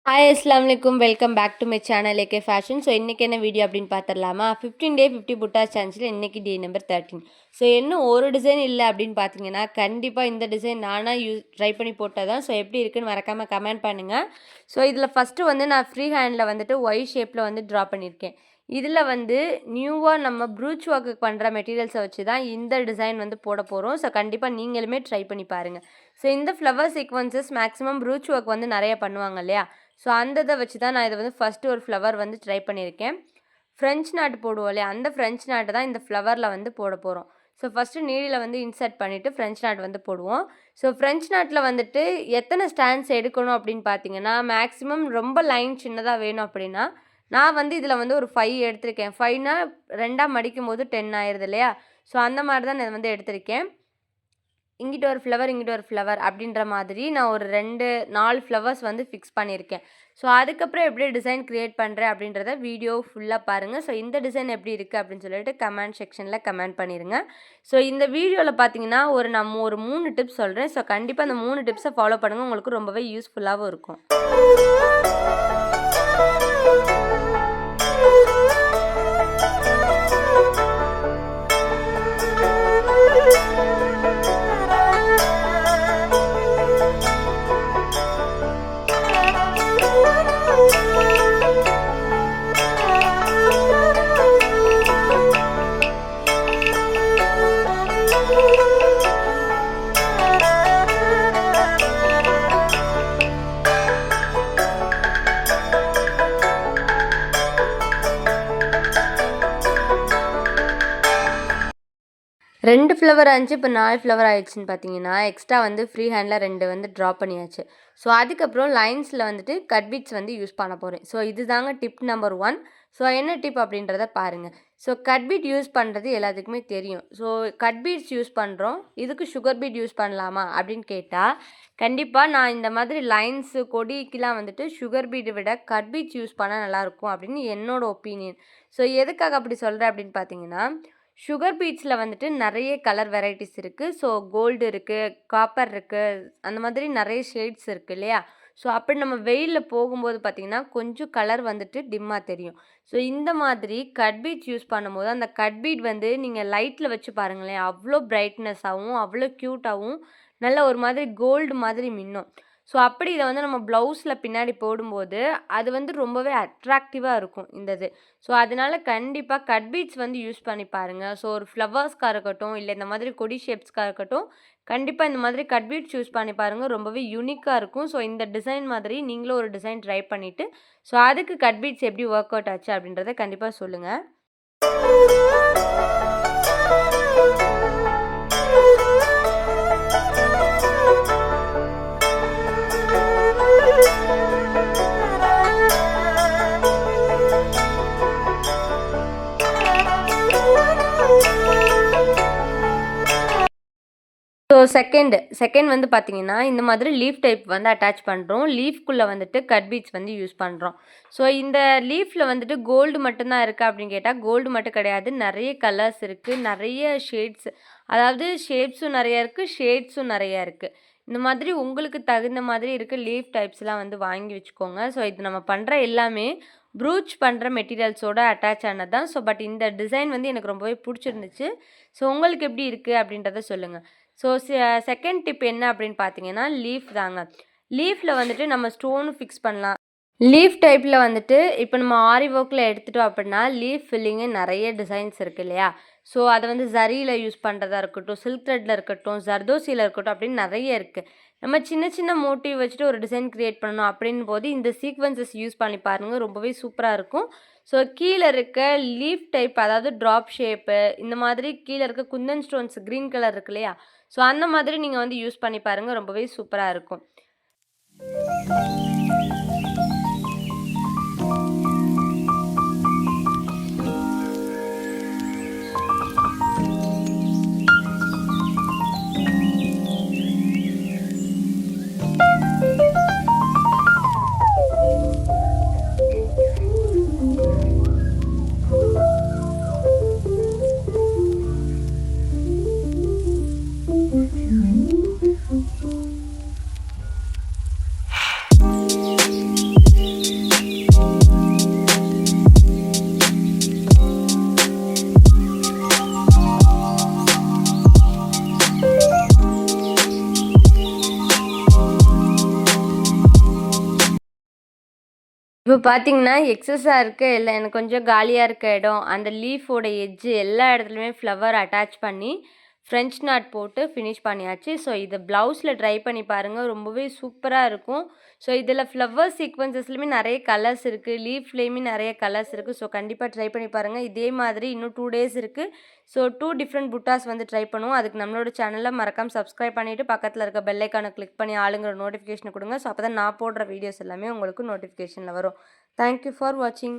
Hi அஸ்ஸலாமு welcome back to my channel AK fashion. So இன்றைக்கி என்ன வீடியோ அப்படின்னு பார்த்துடலாமா? 15 டே 50 புட்டா சேலஞ்சில் இன்றைக்கி டே நம்பர் 13. ஸோ இன்னும் ஒரு டிசைன் இல்லை அப்படின்னு பார்த்தீங்கன்னா கண்டிப்பாக இந்த டிசைன் நானாக ட்ரை பண்ணி போட்டால் தான். ஸோ எப்படி இருக்குன்னு மறக்காமல் கமெண்ட் பண்ணுங்கள். ஸோ இதில் ஃபஸ்ட்டு வந்து நான் ஃப்ரீ ஹேண்டில் வந்துட்டு ஒய் ஷேப்பில் வந்து ட்ரா பண்ணியிருக்கேன். இதில் வந்து நியூவாக நம்ம ப்ரூச் ஒர்க்கு பண்ணுற மெட்டீரியல்ஸை வச்சு தான் இந்த டிசைன் வந்து போட போகிறோம். ஸோ கண்டிப்பாக நீங்களுமே ட்ரை பண்ணி பாருங்கள். ஸோ இந்த flower sequences maximum brooch work வந்து நிறைய பண்ணுவாங்க இல்லையா? ஸோ அந்த இதை வச்சு தான் நான் இதை வந்து ஃபஸ்ட்டு ஒரு ஃப்ளவர் வந்து ட்ரை பண்ணியிருக்கேன். ஃப்ரெஞ்ச் நாட்டு போடுவோம் இல்லையா, அந்த ஃப்ரெஞ்ச் நாட்டை தான் இந்த ஃப்ளவரில் வந்து போட போகிறோம். ஸோ ஃபஸ்ட்டு நீடியில் வந்து இன்சர்ட் பண்ணிவிட்டு ஃப்ரெஞ்ச் நாட் வந்து போடுவோம். ஸோ ஃப்ரெஞ்ச் நாட்டில் வந்துட்டு எத்தனை ஸ்டாண்ட்ஸ் எடுக்கணும் அப்படின்னு பார்த்தீங்கன்னா, மேக்ஸிமம் ரொம்ப லைன் சின்னதாக வேணும் அப்படின்னா நான் வந்து இதில் வந்து ஒரு 5 எடுத்திருக்கேன். 5னா 2ஆக மடிக்கும் போது 10 ஆயிடுது இல்லையா? ஸோ அந்த மாதிரி தான் நான் வந்து எடுத்திருக்கேன். இங்கிட்ட ஒரு ஃப்ளவர் இங்கிட்ட ஒரு ஃப்ளவர் அப்படின்ற மாதிரி நான் ஒரு 4 ஃப்ளவர்ஸ் வந்து ஃபிக்ஸ் பண்ணியிருக்கேன். ஸோ அதுக்கப்புறம் எப்படி டிசைன் க்ரியேட் பண்ணுறேன் அப்படின்றத வீடியோ ஃபுல்லாக பாருங்கள். ஸோ இந்த டிசைன் எப்படி இருக்குது அப்படின்னு சொல்லிட்டு கமெண்ட் செக்ஷனில் கமெண்ட் பண்ணிடுங்க. ஸோ இந்த வீடியோவில் பார்த்தீங்கன்னா நம்ம ஒரு 3 டிப்ஸ் சொல்கிறேன். ஸோ கண்டிப்பாக அந்த 3 டிப்ஸை ஃபாலோ பண்ணுங்கள், உங்களுக்கு ரொம்பவே யூஸ்ஃபுல்லாகவும் இருக்கும். ரெண்டு ஃப்ளவர் ஆச்சு, இப்போ 4 ஃப்ளவர் ஆயிடுச்சுன்னு பார்த்தீங்கன்னா எக்ஸ்ட்ரா வந்து ஃப்ரீ ஹேண்டில் 2 வந்து ட்ரா பண்ணியாச்சு. ஸோ அதுக்கப்புறம் லைன்ஸில் வந்துட்டு கட் பீட்ஸ் வந்து யூஸ் பண்ண போகிறேன். ஸோ இது தாங்க டிப் நம்பர் 1. ஸோ என்ன டிப் அப்படின்றத பாருங்கள். ஸோ கட் பீட் யூஸ் பண்ணுறது எல்லாத்துக்குமே தெரியும். ஸோ கட் பீட்ஸ் யூஸ் பண்ணுறோம், இதுக்கு சுகர் பீட் யூஸ் பண்ணலாமா அப்படின்னு கேட்டால் கண்டிப்பாக நான் இந்த மாதிரி லைன்ஸு கொடிக்கெலாம் வந்துட்டு சுகர் பீடை விட கட் பீட்ஸ் யூஸ் பண்ணால் நல்லாயிருக்கும் அப்படின்னு என்னோடய ஒப்பீனியன். ஸோ எதுக்காக அப்படி சொல்கிறேன் அப்படின்னு பார்த்தீங்கன்னா, சுகர் பீட்ஸில் வந்துட்டு நிறைய கலர் வெரைட்டிஸ் இருக்குது. ஸோ கோல்டு இருக்குது, காப்பர் இருக்குது, அந்த மாதிரி நிறைய ஷேட்ஸ் இருக்குது இல்லையா? ஸோ அப்படி நம்ம வெயிலில் போகும்போது பார்த்திங்கன்னா கொஞ்சம் கலர் வந்துட்டு டிம்மாக தெரியும். ஸோ இந்த மாதிரி கட் பீட்ஸ் யூஸ் பண்ணும்போது அந்த கட் பீட் வந்து நீங்கள் லைட்டில் வச்சு பாருங்களேன், அவ்வளோ பிரைட்னஸாகவும் அவ்வளோ க்யூட்டாகவும் நல்ல ஒரு மாதிரி கோல்டு மாதிரி மின்னும். ஸோ அப்படி இதை வந்து நம்ம ப்ளவுஸில் பின்னாடி போடும்போது அது வந்து ரொம்பவே அட்ராக்டிவாக இருக்கும் இந்த இது. ஸோ அதனால் கண்டிப்பாக கட் பீட்ஸ் வந்து யூஸ் பண்ணி பாருங்கள். ஸோ ஒரு ஃப்ளவர்ஸ்க்காக இருக்கட்டும், இல்லை இந்த மாதிரி கொடி ஷேப்ஸ்க்காக இருக்கட்டும், கண்டிப்பாக இந்த மாதிரி கட் பீட்ஸ் யூஸ் பண்ணி பாருங்கள், ரொம்பவே யூனிக்காக இருக்கும். ஸோ இந்த டிசைன் மாதிரி நீங்களும் ஒரு டிசைன் ட்ரை பண்ணிவிட்டு ஸோ அதுக்கு கட் பீட்ஸ் எப்படி ஒர்க் அவுட் ஆச்சு அப்படின்றத கண்டிப்பாக சொல்லுங்கள். ஸோ செகண்ட் வந்து பார்த்தீங்கன்னா இந்த மாதிரி லீஃப் டைப் வந்து அட்டாச் பண்ணுறோம். லீஃப்குள்ளே வந்துட்டு கட் பீட்ஸ் வந்து யூஸ் பண்ணுறோம். ஸோ இந்த லீஃபில் வந்துட்டு கோல்டு மட்டும்தான் இருக்குது அப்படின்னு கேட்டால் கோல்டு மட்டும் கிடையாது, நிறைய கலர்ஸ் இருக்குது, நிறைய ஷேட்ஸ், அதாவது ஷேப்ஸும் நிறையா இருக்குது, ஷேட்ஸும் நிறையா இருக்குது. இந்த மாதிரி உங்களுக்கு தகுந்த மாதிரி இருக்க லீஃப் டைப்ஸ்லாம் வந்து வாங்கி வச்சுக்கோங்க. ஸோ இது நம்ம பண்ணுற எல்லாமே ப்ரூச் பண்ணுற மெட்டீரியல்ஸோட அட்டாச் ஆனது தான். ஸோ பட் இந்த டிசைன் வந்து எனக்கு ரொம்பவே பிடிச்சிருந்துச்சு. ஸோ உங்களுக்கு எப்படி இருக்குது அப்படின்றத சொல்லுங்கள். ஸோ செகண்ட் டிப் என்ன அப்படின்னு பார்த்தீங்கன்னா லீஃப் தாங்க. லீஃபில் வந்துட்டு நம்ம ஸ்டோனு ஃபிக்ஸ் பண்ணலாம். லீஃப் டைப்பில் வந்துட்டு இப்போ நம்ம ஆரி ஒர்க்கில் எடுத்துட்டோம் அப்படின்னா லீஃப் ஃபில்லிங்கு நிறைய டிசைன்ஸ் இருக்குது இல்லையா? ஸோ அதை வந்து ஜரியில் யூஸ் பண்ணுறதா இருக்கட்டும், சில்க் த்ரெட்டில் இருக்கட்டும், ஜர்தோசியில் இருக்கட்டும் அப்படின்னு நிறைய இருக்குது. நம்ம சின்ன சின்ன மோட்டிவ் வச்சுட்டு ஒரு டிசைன் க்ரியேட் பண்ணணும் அப்படின் போது இந்த சீக்வன்சஸ் யூஸ் பண்ணி பாருங்கள், ரொம்பவே சூப்பராக இருக்கும். ஸோ கீழே இருக்க லீஃப் டைப், அதாவது ட்ராப் ஷேப்பு, இந்த மாதிரி கீழே இருக்க குந்தன் ஸ்டோன்ஸ் க்ரீன் கலர் இருக்கு இல்லையா? ஸோ அந்த மாதிரி நீங்கள் வந்து யூஸ் பண்ணி பாருங்கள், ரொம்பவே சூப்பராக இருக்கும். இப்போ பார்த்தீங்கன்னா, எக்ஸஸா இருக்க இல்ல எனக்கு கொஞ்சம் காலியா இருக்க இடம், அந்த லீஃபோட எட்ஜ் எல்லா இடத்துலயுமே ஃப்ளவர் அட்டாச் பண்ணி, ஃப்ரெஞ்ச் நாட் போட்டு ஃபினிஷ் பண்ணியாச்சு. ஸோ இத ப்ளவுஸ்ல ட்ரை பண்ணி பாருங்க. ரொம்பவே சூப்பரா இருக்கும். ஸோ இதில ஃப்ளவர் சீக்வென்சஸ்லயுமே நெறைய கலர்ஸ் இருக்கு. லீஃப்லயுமே நெறைய கலர்ஸ் இருக்கு. ஸோ கண்டிப்பா ட்ரை பண்ணி பாருங்க. இதே மாதிரி இன்னும் 2 டேஸ் இருக்கு. ஸோ 2 டிஃப்ரெண்ட் புட்டாஸ் வந்து ட்ரை பண்ணுவோம். அதுக்கு நம்மளோட சேனல மறக்காம சப்ஸ்கிரைப் பண்ணிட்டு, பக்கத்தில இருக்க பெல் ஐக்கான கிளிக் பண்ணி ஆளுங்கிற நோட்டிஃபிகேஷன குடுங்க. ஸோ அப்பதான் நான் போடுற வீடியோஸ் எல்லாமே உங்களுக்கு நோட்டிஃபிகேஷன்ல வரும். Thank you for watching.